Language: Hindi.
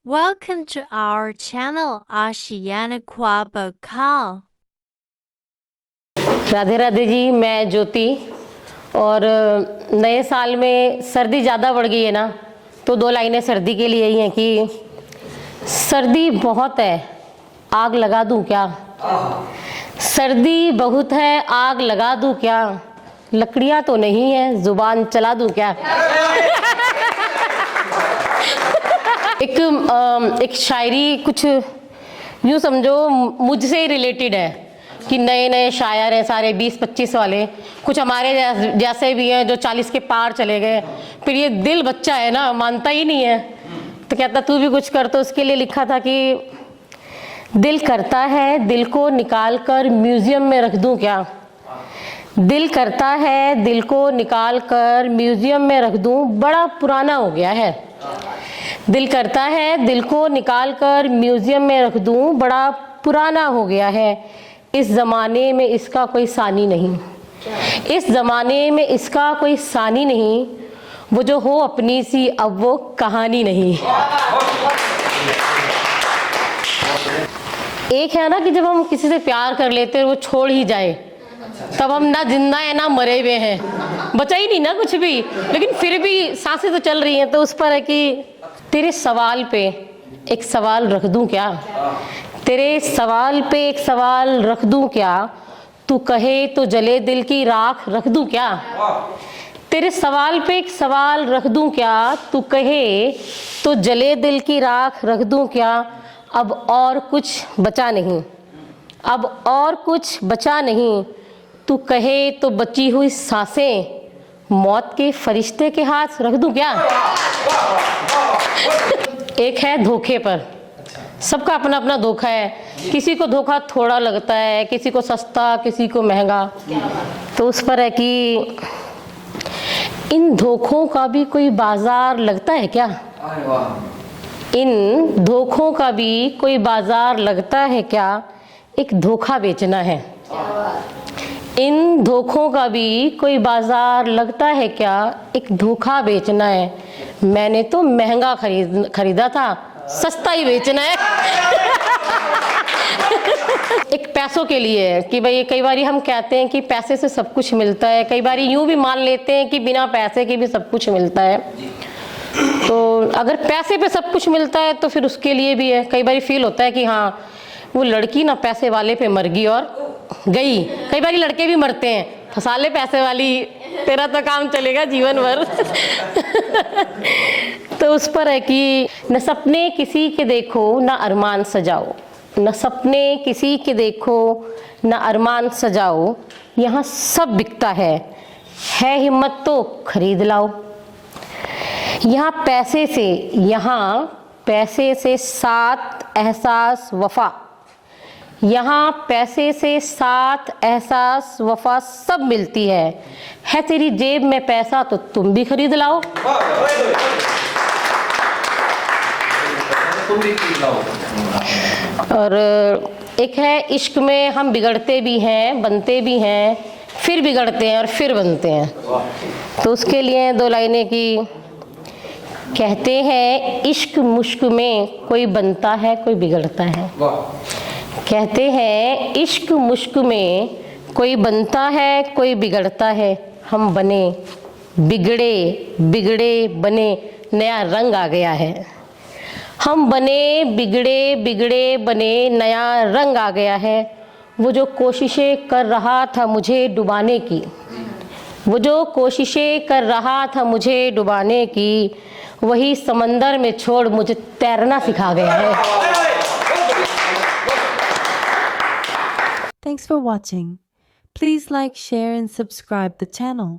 Welcome to our channel आशियाना ख्वाब खाल। राधे राधे जी, मैं ज्योति। और नए साल में सर्दी ज़्यादा बढ़ गई है ना, तो दो लाइनें सर्दी के लिए ही हैं कि सर्दी बहुत है, आग लगा दूं क्या। सर्दी बहुत है, आग लगा दूं क्या। लकड़ियाँ तो नहीं है, जुबान चला दूं क्या। एक शायरी कुछ यूँ समझो मुझसे ही रिलेटेड है कि नए नए शायर हैं सारे 20-25 वाले, कुछ हमारे जैसे भी हैं जो 40 के पार चले गए। फिर ये दिल बच्चा है ना, मानता ही नहीं है, तो कहता तू भी कुछ कर। तो उसके लिए लिखा था कि दिल करता है दिल को निकाल कर म्यूजियम में रख दूं क्या। दिल करता है दिल को निकाल कर म्यूजियम में रख दूं, बड़ा पुराना हो गया है। दिल करता है दिल को निकाल कर म्यूजियम में रख दूं, बड़ा पुराना हो गया है। इस ज़माने में इसका कोई सानी नहीं, इस ज़माने में इसका कोई सानी नहीं। वो जो हो अपनी सी अब वो कहानी नहीं। एक है ना कि जब हम किसी से प्यार कर लेते हैं और वो छोड़ ही जाए, तब हम ना जिंदा है ना मरे हुए हैं, बचा ही नहीं ना कुछ भी, लेकिन फिर भी सांसें तो चल रही हैं। तो उस पर है कि तेरे सवाल पे एक सवाल रख दूं क्या। तेरे सवाल पे एक सवाल रख दूं क्या, तू कहे तो जले दिल की राख रख दूं क्या। तेरे सवाल पे एक सवाल रख दूं क्या, तू कहे तो जले दिल की राख रख दूं क्या। अब और कुछ बचा नहीं, अब और कुछ बचा नहीं, तू कहे तो बची हुई सांसें मौत के फरिश्ते के हाथ रख दूं क्या। एक है धोखे पर। सबका अपना अपना धोखा है, किसी को धोखा थोड़ा लगता है, किसी को सस्ता, किसी को महंगा। तो उस पर है कि इन धोखों का भी कोई बाजार लगता है क्या। इन धोखों का भी कोई बाजार लगता है क्या, एक धोखा बेचना है। इन धोखों का भी कोई बाजार लगता है क्या, एक धोखा बेचना है। मैंने तो महंगा खरीदा था, सस्ता ही बेचना है। एक पैसों के लिए है कि भाई कई बार हम कहते हैं कि पैसे से सब कुछ मिलता है, कई बार यूं भी मान लेते हैं कि बिना पैसे के भी सब कुछ मिलता है। तो अगर पैसे पे सब कुछ मिलता है तो फिर उसके लिए भी है। कई बार फील होता है कि हाँ वो लड़की ना पैसे वाले पे मर गई और गई। कई बार लड़के भी मरते हैं, फंसा ले पैसे वाली, तेरा तो काम चलेगा जीवन भर। तो उस पर है कि न सपने किसी के देखो न अरमान सजाओ, न सपने किसी के देखो न अरमान सजाओ। यहाँ सब बिकता है हिम्मत तो खरीद लाओ। यहाँ पैसे से साथ एहसास वफा, यहाँ पैसे से साथ एहसास वफा सब मिलती है तेरी जेब में पैसा तो तुम भी खरीद लाओ। और एक है इश्क में हम बिगड़ते भी हैं बनते भी हैं, फिर बिगड़ते हैं और फिर बनते हैं। तो उसके लिए दो लाइनें की कहते हैं इश्क मुश्क में कोई बनता है कोई बिगड़ता है। कहते हैं इश्क मुश्क में कोई बनता है कोई बिगड़ता है। हम बने बिगड़े बिगड़े बने नया रंग आ गया है। हम बने बिगड़े बिगड़े बने नया रंग आ गया है। वो जो कोशिशें कर रहा था मुझे डुबाने की, वो जो कोशिशें कर रहा था मुझे डुबाने की, वही समंदर में छोड़ मुझे तैरना सिखा गया है। Thanks for watching. Please like, share and subscribe the channel.